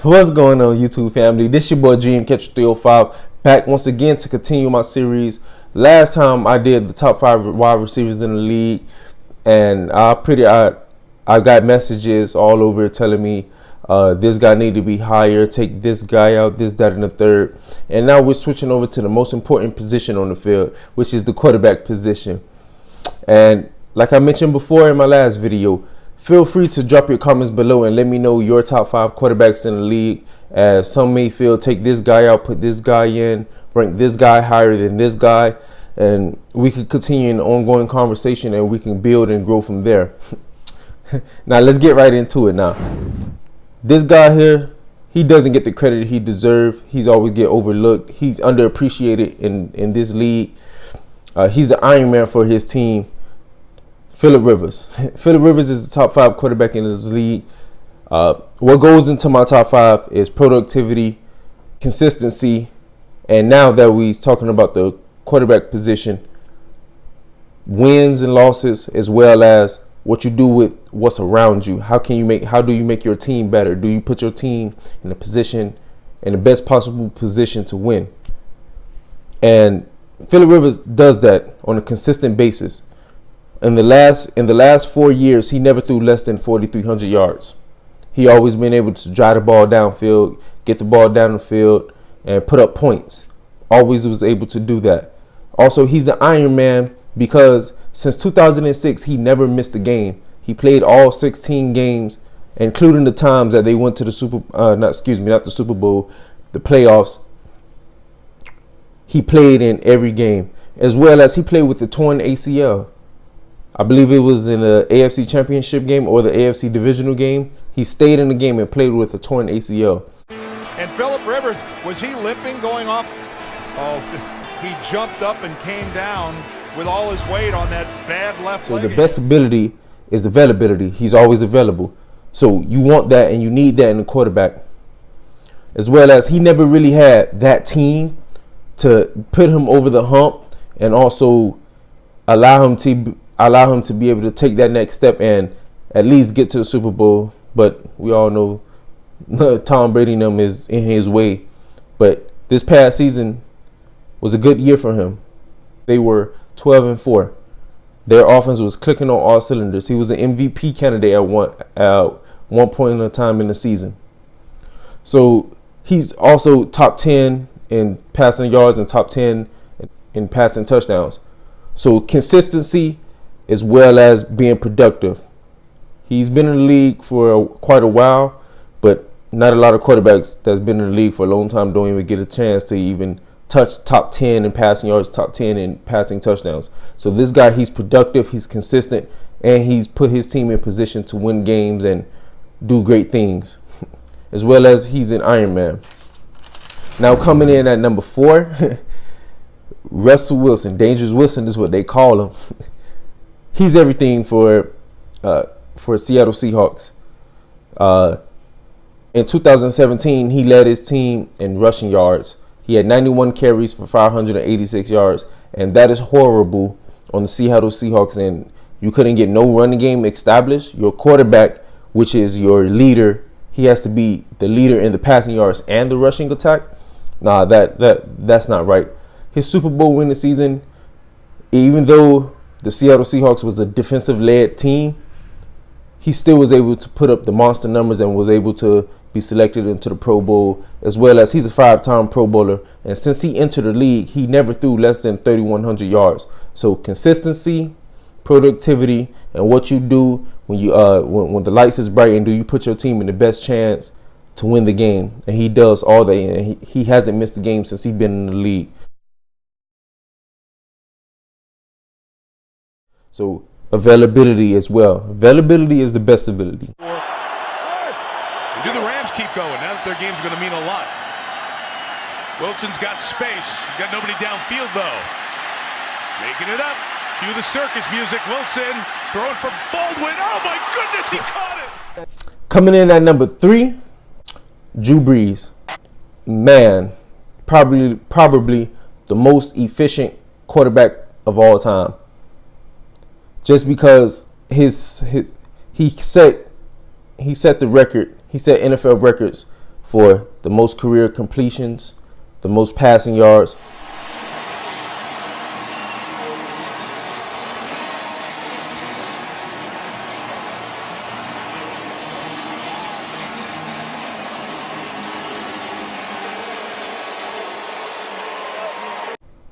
What's going on, YouTube family? This your boy Dreamcatcher 305 back once again to continue my series. Last time I did the top 5 wide receivers in the league, and I got messages all over telling me this guy need to be higher, take this guy out, this, that, and the third. And now we're switching over to the most important position on the field, which is the quarterback position. And like I mentioned before in my last video, feel free to drop your comments below and let me know your top 5 quarterbacks in the league. As some may feel, take this guy out, put this guy in, rank this guy higher than this guy, and we can continue an ongoing conversation and we can build and grow from there. Now let's get right into it. Now this guy here, he doesn't get the credit he deserves. He's always get overlooked. He's underappreciated in this league. He's an Iron Man for his team. Phillip Rivers. Phillip Rivers is the top 5 quarterback in this league. What goes into my top 5 is productivity, consistency, and now that we're talking about the quarterback position, wins and losses, as well as what you do with what's around you. How do you make your team better? Do you put your team in the best possible position to win? And Phillip Rivers does that on a consistent basis. In the last 4 years, he never threw less than 4,300 yards. He always been able to drive the ball downfield, get the ball down the field, and put up points. Always was able to do that. Also, he's the Iron Man because since 2006, he never missed a game. He played all 16 games, including the times that they went to the not the Super Bowl, the playoffs. He played in every game, as well as he played with the torn ACL. I believe it was in the AFC Championship game or the AFC Divisional game. He stayed in the game and played with a torn ACL. And Phillip Rivers, was he limping going off? Oh, he jumped up and came down with all his weight on that bad left leg. So the best ability is availability. He's always available. So you want that and you need that in the quarterback. As well as he never really had that team to put him over the hump and also allow him to be able to take that next step and at least get to the Super Bowl. But we all know Tom Brady and them is in his way. But this past season was a good year for him. They were 12-4. Their offense was clicking on all cylinders. He was an MVP candidate at one point in time in the season. So he's also top 10 in passing yards and top 10 in passing touchdowns. So consistency as well as being productive. He's been in the league for quite a while, but not a lot of quarterbacks that's been in the league for a long time don't even get a chance to even touch top 10 in passing yards, top 10 in passing touchdowns. So this guy, he's productive, he's consistent, and he's put his team in position to win games and do great things, as well as he's an Iron Man. Now coming in at number 4, Russell Wilson. Dangerous Wilson is what they call him. He's everything for Seattle Seahawks. In 2017, he led his team in rushing yards. He had 91 carries for 586 yards, and that is horrible on the Seattle Seahawks. And you couldn't get no running game established. Your quarterback, which is your leader, he has to be the leader in the passing yards and the rushing attack. Nah, that's not right. His Super Bowl winning season, even though the Seattle Seahawks was a defensive-led team, he still was able to put up the monster numbers and was able to be selected into the Pro Bowl, as well as he's a 5-time Pro Bowler. And since he entered the league, he never threw less than 3,100 yards. So consistency, productivity, and what you do when you when the lights is bright, and do you put your team in the best chance to win the game. And he does all that, and he hasn't missed a game since he's been in the league. So availability as well. Availability is the best ability. Do the Rams keep going now that their game's going to mean a lot? Wilson's got space. He's got nobody downfield, though. Making it up. Cue the circus music. Wilson throwing for Baldwin. Oh, my goodness, he caught it. Coming in at number 3, Drew Brees. Man, probably the most efficient quarterback of all time. Just because he set the record, he set NFL records for the most career completions, the most passing yards.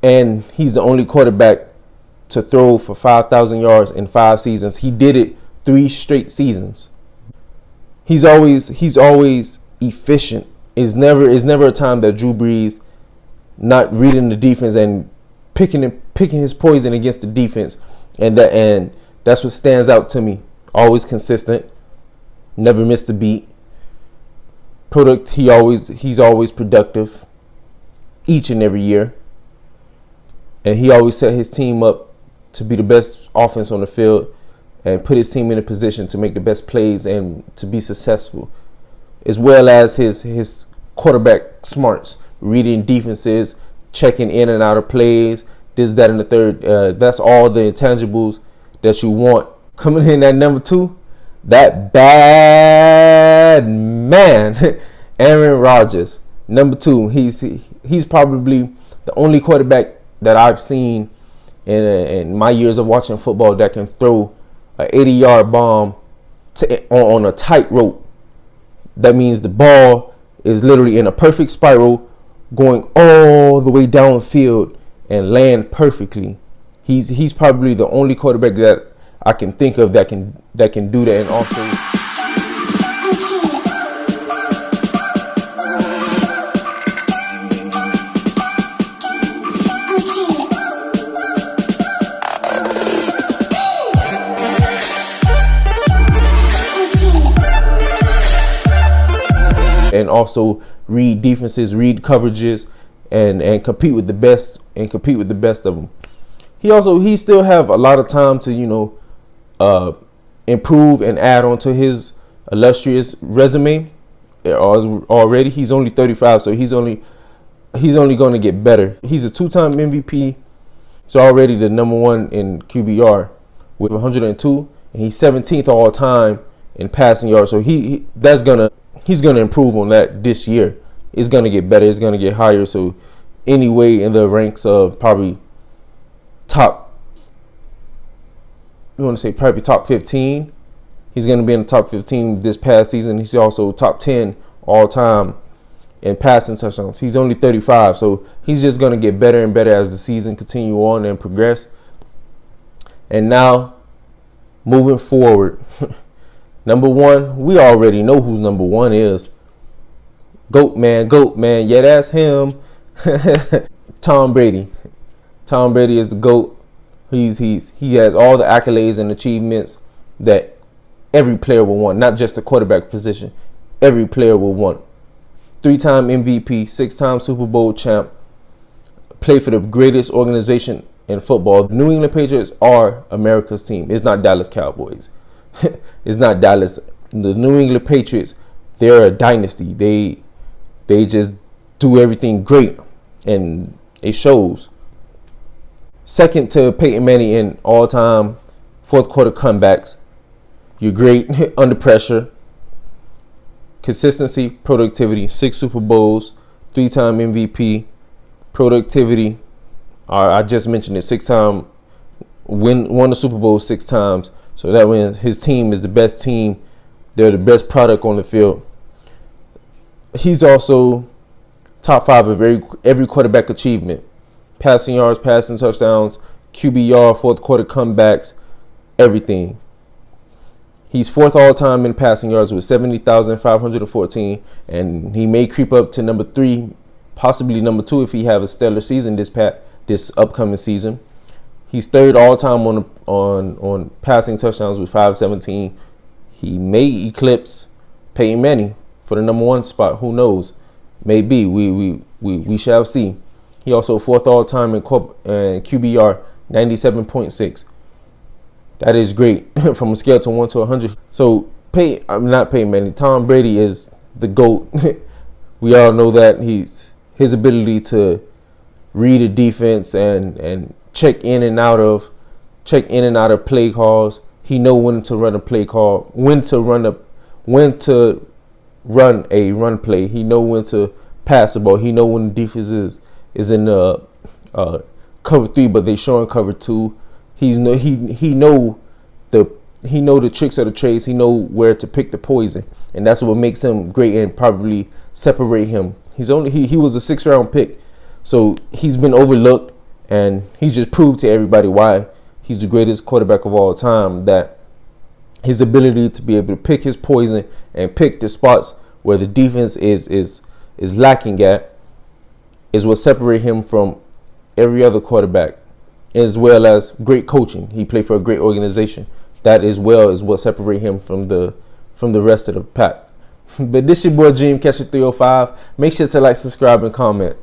And he's the only quarterback to throw for 5,000 yards in 5 seasons. He did it 3 straight seasons. He's always efficient. It's never a time that Drew Brees not reading the defense and picking his poison against the defense, and that's what stands out to me. Always consistent, never missed a beat. He's always productive each and every year. And he always set his team up to be the best offense on the field and put his team in a position to make the best plays and to be successful, as well as his quarterback smarts, reading defenses, checking in and out of plays, this, that, and the third. That's all the intangibles that you want. Coming in at number 2, that bad man, Aaron Rodgers. Number 2, he's probably the only quarterback that I've seen in my years of watching football that can throw an 80-yard bomb on a tightrope. That means the ball is literally in a perfect spiral, going all the way downfield and land perfectly. He's probably the only quarterback that I can think of that can do that, and also. And also read defenses, read coverages, and compete with the best of them. He still have a lot of time to improve and add on to his illustrious resume. Already he's only 35, so he's only going to get better. He's a 2-time MVP. He's already the number 1 in QBR with 102, and he's 17th all time in passing yards. So he's gonna improve on that this year. It's gonna get better. It's gonna get higher. So anyway, in the ranks of probably top 15. He's gonna be in the top 15 this past season. He's also top 10 all time in passing touchdowns. He's only 35, so he's just gonna get better and better as the season continue on and progress. And now, moving forward. Number 1, we already know who number 1 is. Goat man. Yeah, that's him. Tom Brady. Tom Brady is the GOAT. He has all the accolades and achievements that every player will want, not just the quarterback position. Every player will want. 3-time MVP, 6-time Super Bowl champ. Played for the greatest organization in football. The New England Patriots are America's team. It's not Dallas Cowboys. It's not Dallas. The New England Patriots, they're a dynasty. They just do everything great, and it shows. Second to Peyton Manning in all-time fourth quarter comebacks. You're great under pressure. Consistency, productivity, 6 Super Bowls, 3-time MVP, productivity. I just mentioned it, 6-time won the Super Bowl 6 times. So that when his team is the best team, they're the best product on the field. He's also top 5 of every quarterback achievement. Passing yards, passing touchdowns, QBR, fourth quarter comebacks, everything. He's 4th all time in passing yards with 70,514, and he may creep up to number 3, possibly number 2 if he have a stellar season this upcoming season. He's 3rd all time on passing touchdowns with 517. He may eclipse Peyton Manning for the number 1 spot. Who knows? Maybe. We shall see. He also 4th all time in QBR, 97.6. That is great from a scale to 1 to 100. So not Peyton Manning. Tom Brady is the GOAT. We all know that. His ability to read a defense and check in and out of play calls. He know when to run a play call, when to run a run play. He know when to pass the ball. He know when the defense is in cover 3, but they showing cover 2. He know the tricks of the trades. He know where to pick the poison, and that's what makes him great and probably separate him. He was a 6th round pick, so he's been overlooked, and he just proved to everybody why he's the greatest quarterback of all time. That his ability to be able to pick his poison and pick the spots where the defense is lacking at is what separate him from every other quarterback, as well as great coaching. He played for a great organization. That as well is what separate him from the rest of the pack. But this your boy Dream Catcher 305. Make sure to like, subscribe, and comment.